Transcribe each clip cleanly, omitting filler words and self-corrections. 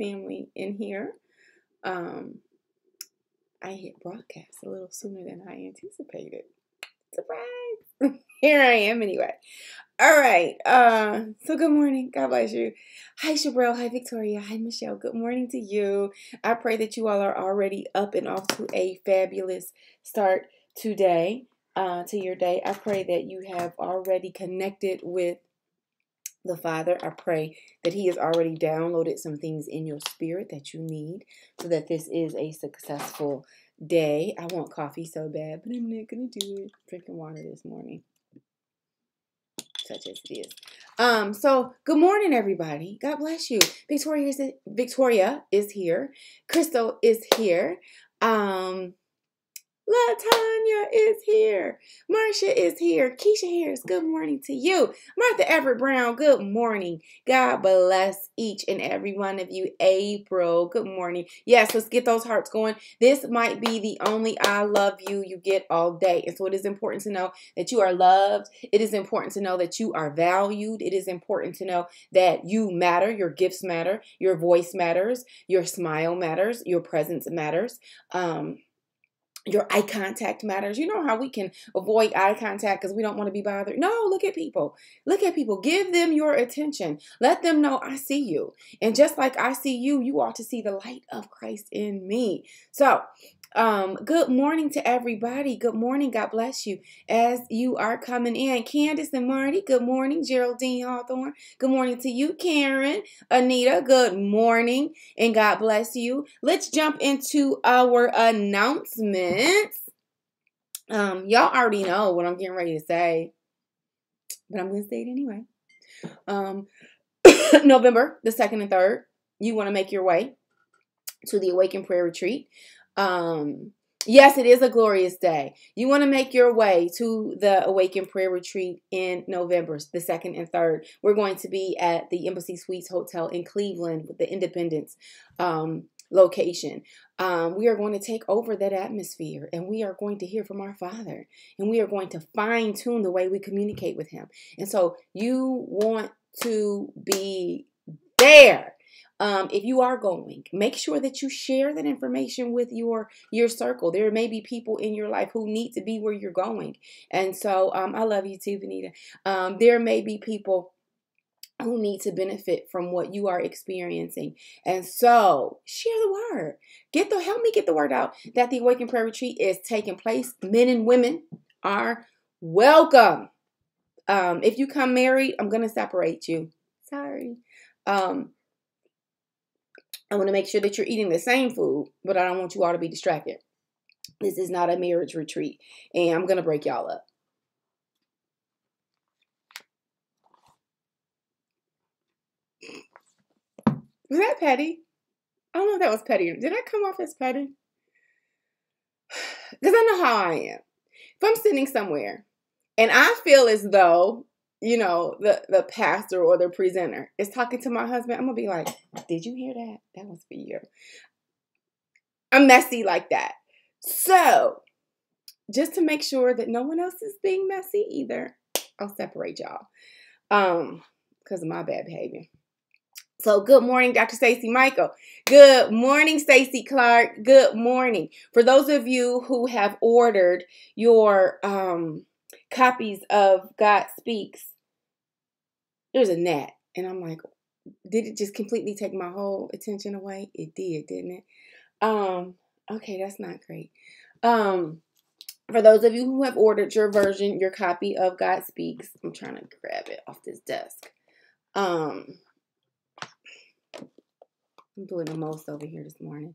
family in here. I hit broadcast a little sooner than I anticipated. Surprise! Here I am anyway. All right. So good morning. God bless you. Hi, Shabrell. Hi, Victoria. Hi, Michelle. Good morning to you. I pray that you all are already up and off to a fabulous start today, to your day. I pray that you have already connected with the Father. I pray that He has already downloaded some things in your spirit that you need so that this is a successful day. I want coffee so bad, but I'm not going to do it. Drinking water this morning, such as it is. So good morning, everybody. God bless you. Victoria is here. Crystal is here. LaTanya is here. Marcia is here. Keisha Harris, good morning to you. Martha Everett Brown, good morning. God bless each and every one of you. April, good morning. Yes, let's get those hearts going. This might be the only I love you get all day. And so it is important to know that you are loved. It is important to know that you are valued. It is important to know that you matter. Your gifts matter. Your voice matters. Your smile matters. Your presence matters. Your eye contact matters. You know how we can avoid eye contact because we don't want to be bothered? No, look at people. Look at people. Give them your attention. Let them know I see you. And just like I see you, you ought to see the light of Christ in me. So, good morning to everybody. Good morning. God bless you as you are coming in. Candace and Marty, good morning. Geraldine Hawthorne, good morning to you. Karen, Anita, good morning and God bless you. Let's jump into our announcements. Y'all already know what I'm getting ready to say, but I'm going to say it anyway. November the 2nd and 3rd, you want to make your way to the Awaken Prayer Retreat. Yes, it is a glorious day. You want to make your way to the Awaken Prayer Retreat in November, the 2nd and 3rd. We're going to be at the Embassy Suites Hotel in Cleveland with the Independence location. We are going to take over that atmosphere and we are going to hear from our Father and we are going to fine tune the way we communicate with Him. And so you want to be there. If you are going, make sure that you share that information with your circle. There may be people in your life who need to be where you're going. And so I love you too, Benita. There may be people who need to benefit from what you are experiencing. And so share the word. Help me get the word out that the Awaken Prayer Retreat is taking place. Men and women are welcome. If you come married, I'm going to separate you. Sorry. I want to make sure that you're eating the same food, but I don't want you all to be distracted. This is not a marriage retreat, and I'm going to break y'all up. Was that petty? I don't know if that was petty. Did I come off as petty? Because I know how I am. If I'm sitting somewhere and I feel as though, you know, the pastor or the presenter is talking to my husband, I'm going to be like, did you hear that? That was for you. I'm messy like that. So, just to make sure that no one else is being messy either, I'll separate y'all because of my bad behavior. So good morning, Dr. Stacy Michael. Good morning, Stacy Clark. Good morning. For those of you who have ordered your copies of God Speaks, there's a gnat. And I'm like, did it just completely take my whole attention away? It did, didn't it? Okay, that's not great. For those of you who have ordered your version, your copy of God Speaks, I'm trying to grab it off this desk. I'm doing the most over here this morning.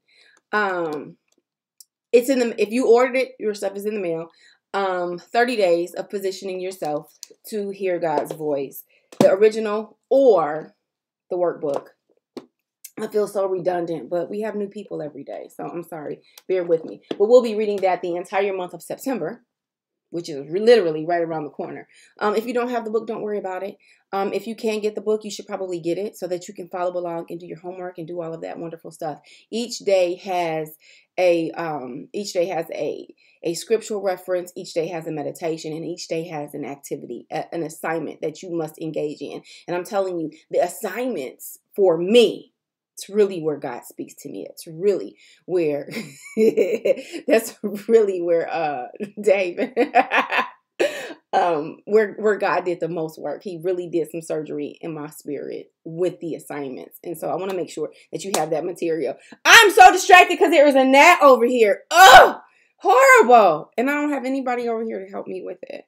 It's in the, if you ordered it, your stuff is in the mail. 30 days of positioning yourself to hear God's voice. The original or the workbook. I feel so redundant, but we have new people every day. So I'm sorry. Bear with me. But we'll be reading that the entire month of September, which is literally right around the corner. If you don't have the book, don't worry about it. If you can get the book, you should probably get it so that you can follow along and do your homework and do all of that wonderful stuff. Each day has a scriptural reference. Each day has a meditation, and each day has an activity, an assignment that you must engage in. And I'm telling you, the assignments for me It's really where God speaks to me. It's really where that's really where David where God did the most work. He really did some surgery in my spirit with the assignments. And so I want to make sure that you have that material. I'm so distracted because there is a gnat over here. Oh, horrible. And I don't have anybody over here to help me with it.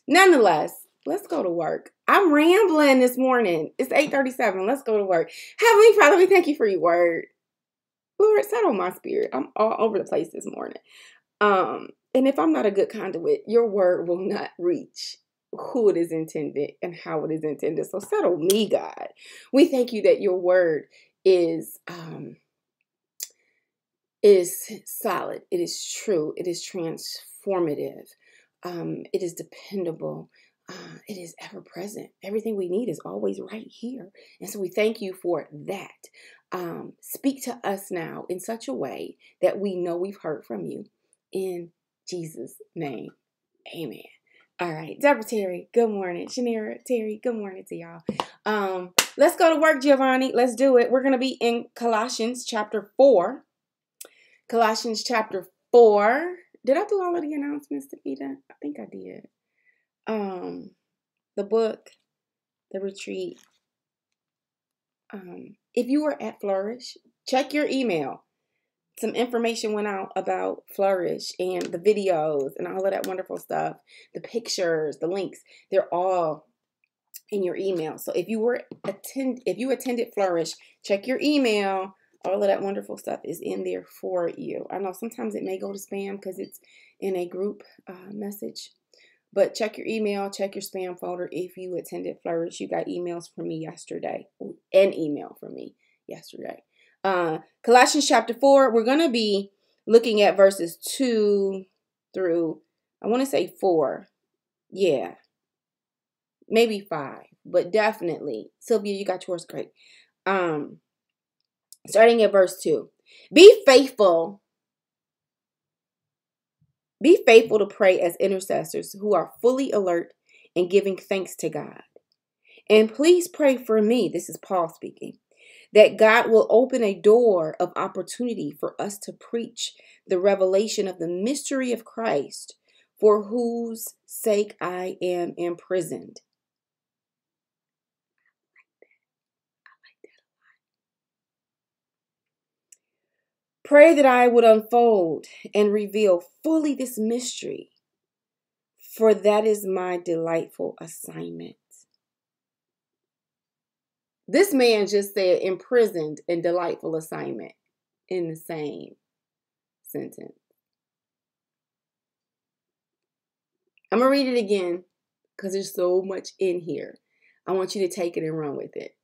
Nonetheless, let's go to work. I'm rambling this morning. It's 8:37. Let's go to work. Heavenly Father, we thank you for your word. Lord, settle my spirit. I'm all over the place this morning. And if I'm not a good conduit, your word will not reach who it is intended and how it is intended. So settle me, God. We thank you that your word is solid. It is true. It is transformative. It is dependable. It is ever present. Everything we need is always right here. And so we thank you for that. Speak to us now in such a way that we know we've heard from you. In Jesus' name, amen. All right, Deborah Terry, good morning. Shanira Terry, good morning to y'all. Let's go to work, Giovanni. Let's do it. We're going to be in Colossians chapter 4. Colossians chapter 4. Did I do all of the announcements, Takita? I think I did. The book, the retreat. If you were at Flourish, check your email. Some information went out about Flourish and the videos and all of that wonderful stuff. The pictures, the links, they're all in your email. So if you attended Flourish, check your email. All of that wonderful stuff is in there for you. I know sometimes it may go to spam because it's in a group message. But check your email, check your spam folder if you attended Flourish. You got emails from me yesterday. An email from me yesterday. Colossians chapter 4, we're going to be looking at verses 2 through, I want to say 4. Yeah. Maybe 5. But definitely. Sylvia, you got yours great. Starting at verse 2. Be faithful to pray as intercessors who are fully alert and giving thanks to God. And please pray for me, this is Paul speaking, that God will open a door of opportunity for us to preach the revelation of the mystery of Christ, for whose sake I am imprisoned. Pray that I would unfold and reveal fully this mystery, for that is my delightful assignment. This man just said imprisoned and delightful assignment in the same sentence. I'm going to read it again because there's so much in here. I want you to take it and run with it.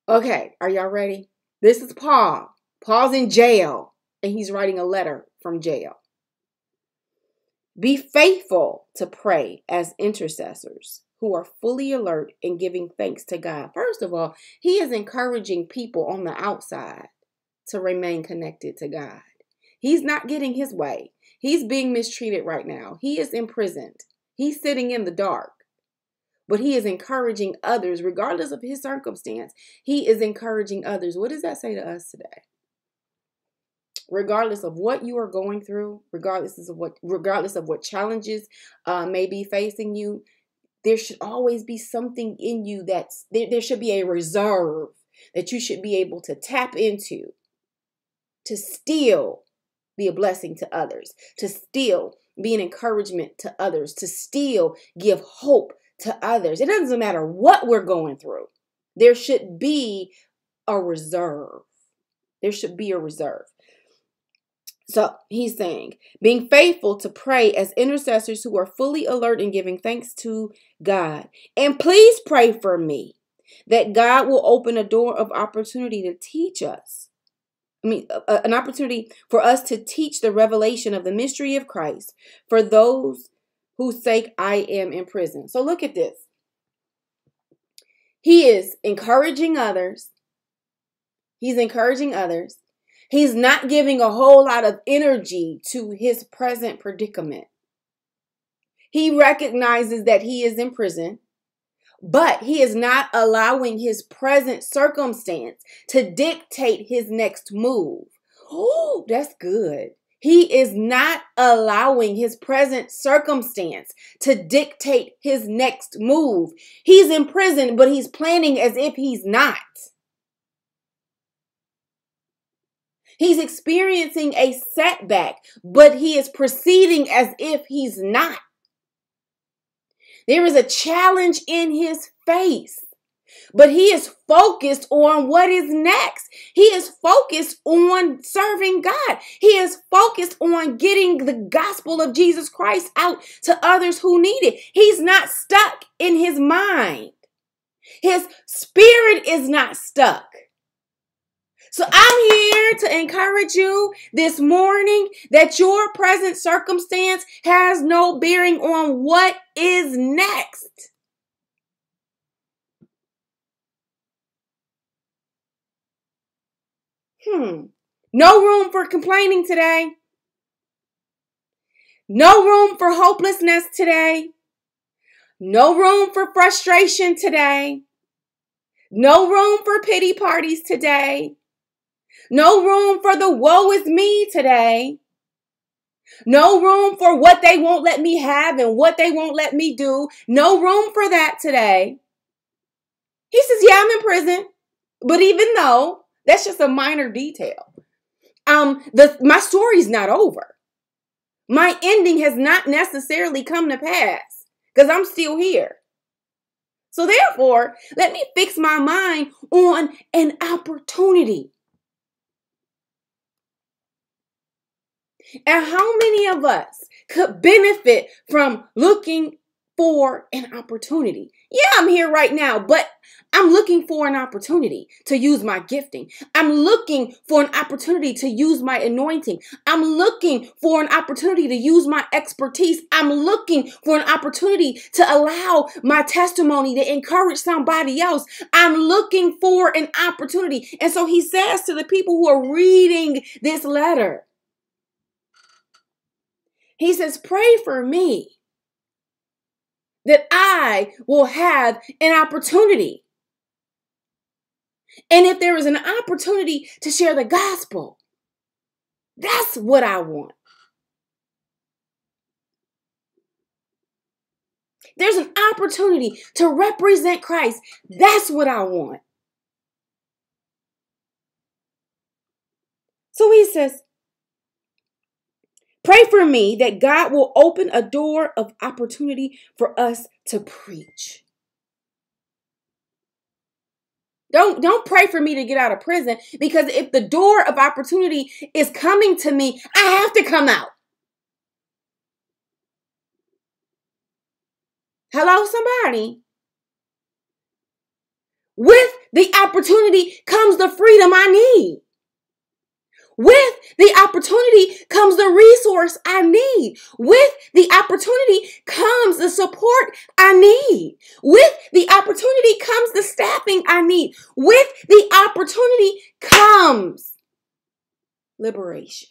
Okay, are y'all ready? This is Paul. Paul's in jail and he's writing a letter from jail. Be faithful to pray as intercessors who are fully alert and giving thanks to God. First of all, he is encouraging people on the outside to remain connected to God. He's not getting his way. He's being mistreated right now. He is imprisoned. He's sitting in the dark. But he is encouraging others, regardless of his circumstance. He is encouraging others. What does that say to us today? Regardless of what you are going through, regardless of what challenges may be facing you, there should always be something in you there should be a reserve that you should be able to tap into to still be a blessing to others, to still be an encouragement to others, to still give hope to others. It doesn't matter what we're going through. There should be a reserve. There should be a reserve. So he's saying, being faithful to pray as intercessors who are fully alert and giving thanks to God. And please pray for me that God will open a door of opportunity to teach us. An opportunity for us to teach the revelation of the mystery of Christ for those whose sake I am in prison. So look at this. He is encouraging others. He's encouraging others. He's not giving a whole lot of energy to his present predicament. He recognizes that he is in prison. But he is not allowing his present circumstance to dictate his next move. Oh, that's good. He is not allowing his present circumstance to dictate his next move. He's in prison, but he's planning as if he's not. He's experiencing a setback, but he is proceeding as if he's not. There is a challenge in his face, but he is focused on what is next. He is focused on serving God. He is focused on getting the gospel of Jesus Christ out to others who need it. He's not stuck in his mind. His spirit is not stuck. So I'm here to encourage you this morning that your present circumstance has no bearing on what is next. No room for complaining today. No room for hopelessness today. No room for frustration today. No room for pity parties today. No room for the woe is me today. No room for what they won't let me have and what they won't let me do. No room for that today. He says, yeah, I'm in prison. But even though that's just a minor detail, my story's not over. My ending has not necessarily come to pass because I'm still here. So therefore, let me fix my mind on an opportunity. And how many of us could benefit from looking for an opportunity? Yeah, I'm here right now, but I'm looking for an opportunity to use my gifting. I'm looking for an opportunity to use my anointing. I'm looking for an opportunity to use my expertise. I'm looking for an opportunity to allow my testimony to encourage somebody else. I'm looking for an opportunity. And so he says to the people who are reading this letter, he says, pray for me that I will have an opportunity. And if there is an opportunity to share the gospel, that's what I want. There's an opportunity to represent Christ. That's what I want. So he says, pray for me that God will open a door of opportunity for us to preach. Don't pray for me to get out of prison, because if the door of opportunity is coming to me, I have to come out. Hello, somebody. With the opportunity comes the freedom I need. With the opportunity comes the resource I need. With the opportunity comes the support I need. With the opportunity comes the staffing I need. With the opportunity comes liberation.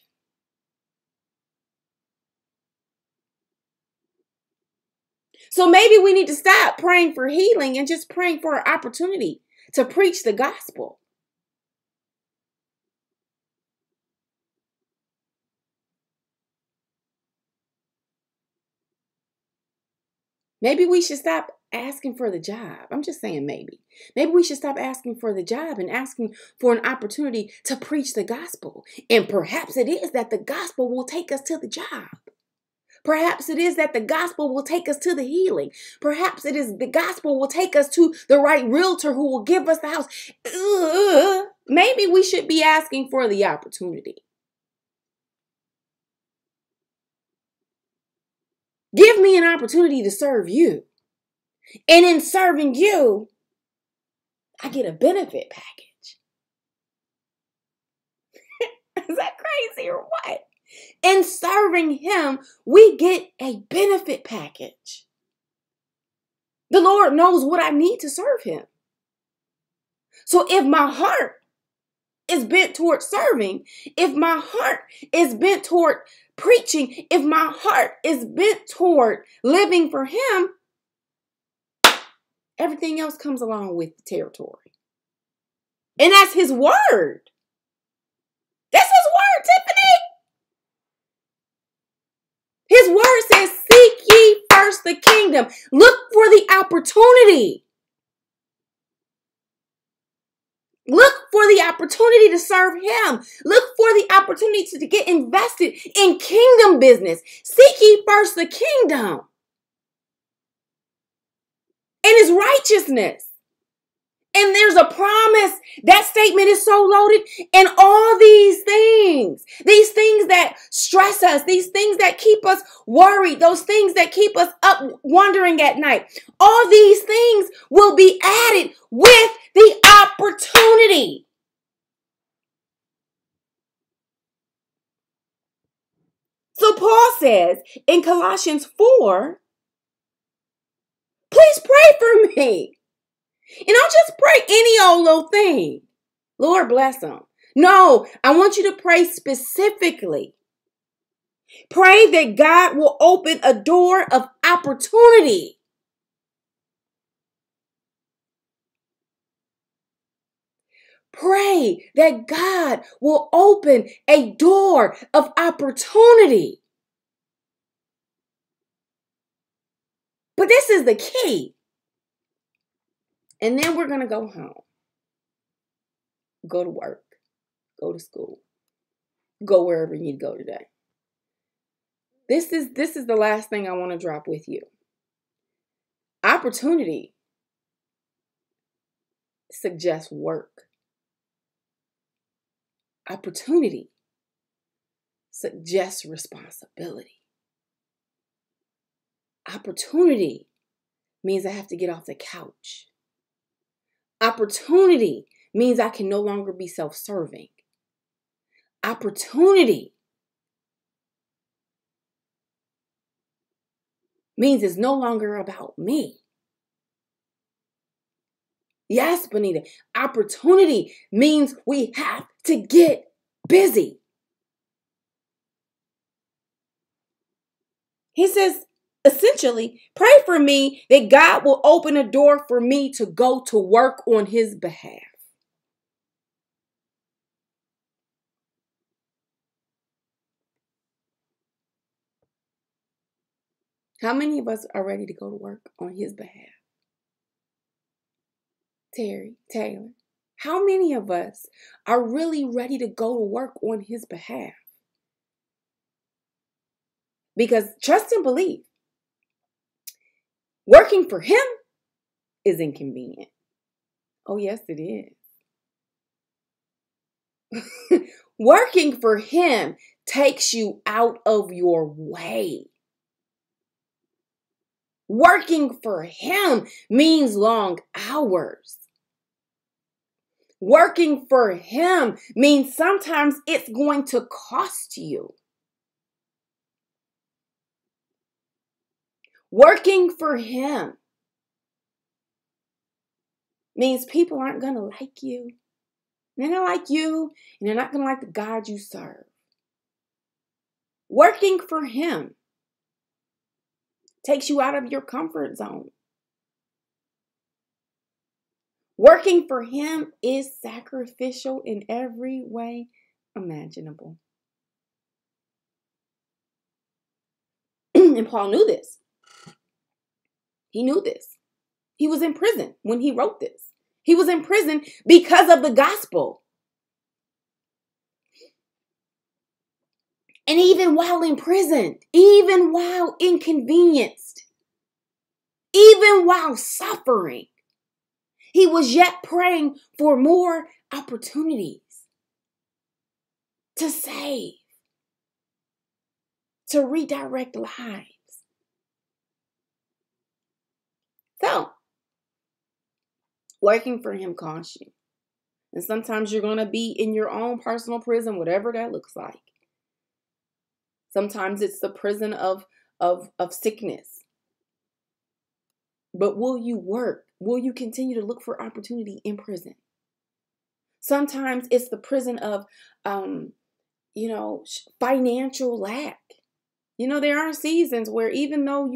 So maybe we need to stop praying for healing and just praying for an opportunity to preach the gospel. Maybe we should stop asking for the job. I'm just saying maybe. Maybe we should stop asking for the job and asking for an opportunity to preach the gospel. And perhaps it is that the gospel will take us to the job. Perhaps it is that the gospel will take us to the healing. Perhaps it is the gospel will take us to the right realtor who will give us the house. Maybe we should be asking for the opportunity. Give me an opportunity to serve you. And in serving you, I get a benefit package. Is that crazy or what? In serving him, we get a benefit package. The Lord knows what I need to serve him. So if my heart is bent toward serving, if my heart is bent toward preaching, if my heart is bent toward living for him, Everything else comes along with the territory. And that's his word. That's his word, Tiffany. His word says, seek ye first the kingdom. Look for the opportunity. Look for the opportunity to serve him. Look for the opportunity to get invested in kingdom business. Seek ye first the kingdom and his righteousness. And there's a promise. That statement is so loaded. And all these things that stress us, these things that keep us worried, those things that keep us up wondering at night, all these things will be added with the opportunity. So Paul says in Colossians 4, please pray for me. And don't just pray any old little thing. Lord bless them. No, I want you to pray specifically. Pray that God will open a door of opportunity. Pray that God will open a door of opportunity. But this is the key. And then we're going to go home. Go to work. Go to school. Go wherever you need to go today. This is the last thing I want to drop with you. Opportunity suggests work. Opportunity suggests responsibility. Opportunity means I have to get off the couch. Opportunity means I can no longer be self-serving. Opportunity means it's no longer about me. Yes, Bonita, opportunity means we have to get busy. He says, essentially, pray for me that God will open a door for me to go to work on his behalf. How many of us are ready to go to work on his behalf? Terry, Taylor, how many of us are really ready to go to work on his behalf? Because trust and believe, working for him is inconvenient. Oh, yes, it is. Working for him takes you out of your way. Working for him means long hours. Working for him means sometimes it's going to cost you. Working for him means people aren't going to like you. They're going to like you, and they're not going to like the God you serve. Working for him takes you out of your comfort zone. Working for him is sacrificial in every way imaginable. And Paul knew this. He knew this. He was in prison when he wrote this. He was in prison because of the gospel. And even while in prison, even while inconvenienced, even while suffering, he was yet praying for more opportunities to save, to redirect lives. So, working for him costs you. And sometimes you're going to be in your own personal prison, whatever that looks like. Sometimes it's the prison of sickness. But will you work? Will you continue to look for opportunity in prison? Sometimes it's the prison of, financial lack. There are seasons where even though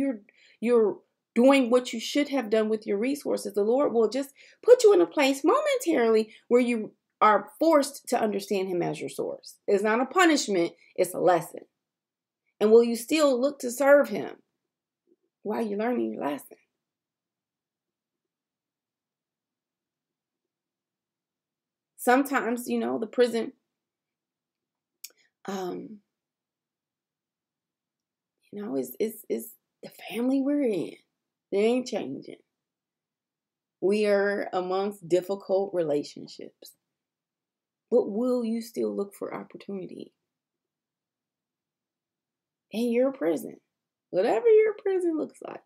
you're doing what you should have done with your resources, the Lord will just put you in a place momentarily where you are forced to understand him as your source. It's not a punishment, it's a lesson. And will you still look to serve him while you're learning your lesson? Sometimes, the prison, is the family we're in. They ain't changing. We are amongst difficult relationships. But will you still look for opportunity in your prison? Whatever your prison looks like.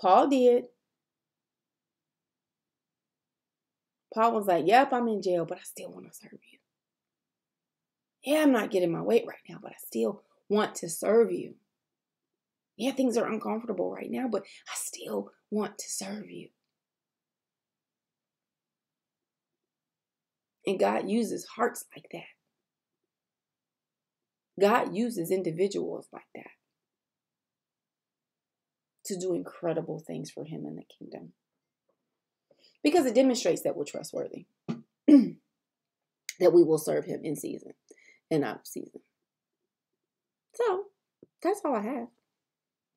Paul did. Paul was like, yep, I'm in jail, but I still want to serve you. Yeah, I'm not getting my weight right now, but I still want to serve you. Yeah, things are uncomfortable right now, but I still want to serve you. And God uses hearts like that. God uses individuals like that to do incredible things for him in the kingdom. Because it demonstrates that we're trustworthy. That we will serve him in season and out of season. So, that's all I have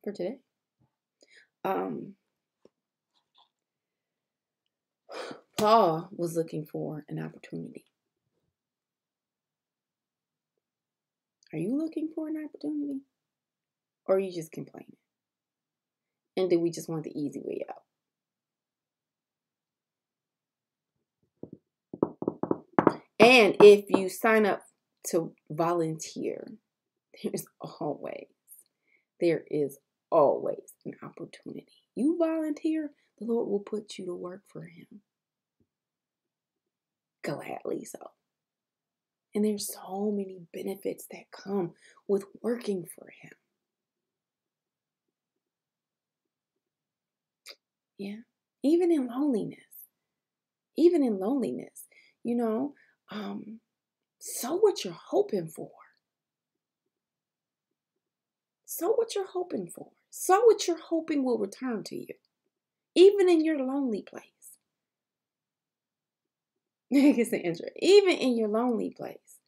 for today. Paul was looking for an opportunity. Are you looking for an opportunity? Or are you just complaining? And do we just want the easy way out? And if you sign up to volunteer, there is always an opportunity. You volunteer, the Lord will put you to work for him. Gladly so. And there's so many benefits that come with working for him. Yeah. Even in loneliness, sow what you're hoping for. Sow what you're hoping for. Sow what you're hoping will return to you. Even in your lonely place. It's an intro. Even in your lonely place.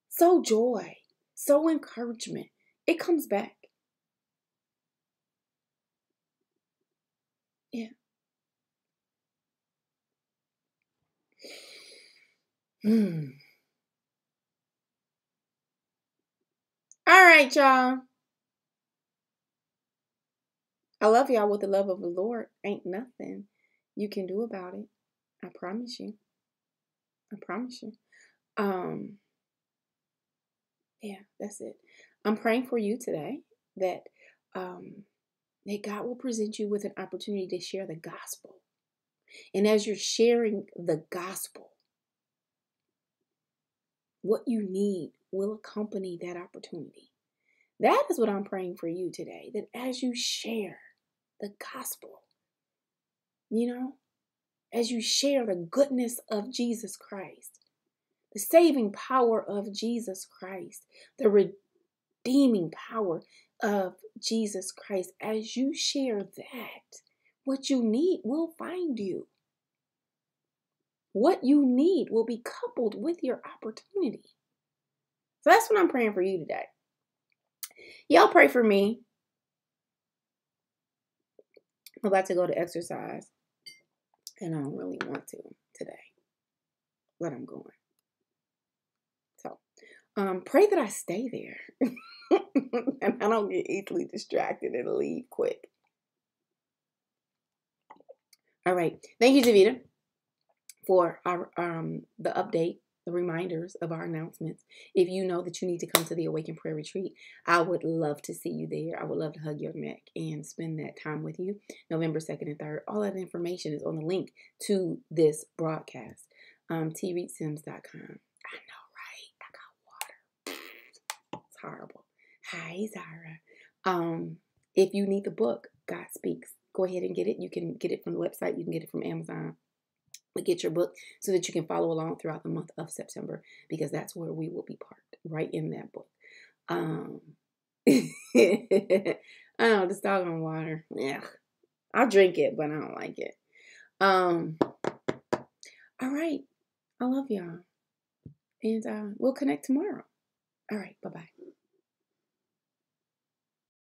Sow joy. Sow encouragement. It comes back. Yeah. All right, y'all. I love y'all with the love of the Lord. Ain't nothing you can do about it. I promise you. Yeah, that's it. I'm praying for you today that God will present you with an opportunity to share the gospel. And as you're sharing the gospel, what you need will accompany that opportunity. That is what I'm praying for you today, that as you share the gospel, as you share the goodness of Jesus Christ, the saving power of Jesus Christ, the redeeming power of Jesus Christ, as you share that, what you need will find you. What you need will be coupled with your opportunity. So that's what I'm praying for you today. Y'all pray for me. I'm about to go to exercise, and I don't really want to today, but I'm going. So pray that I stay there and I don't get easily distracted and leave quick. All right. Thank you, Davita, for our the update, the reminders of our announcements. If you know that you need to come to the Awaken Prayer Retreat, I would love to see you there. I would love to hug your neck and spend that time with you. November 2nd and 3rd. All that information is on the link to this broadcast. TReadSims.com. I know, right? I got water. It's horrible. Hi, Zara. If you need the book, God Speaks, go ahead and get it. You can get it from the website. You can get it from Amazon. But get your book so that you can follow along throughout the month of September, because that's where we will be parked, right in that book. I don't know, this doggone water. Yeah. I'll drink it, but I don't like it. All right. I love y'all. And we'll connect tomorrow. All right. Bye-bye.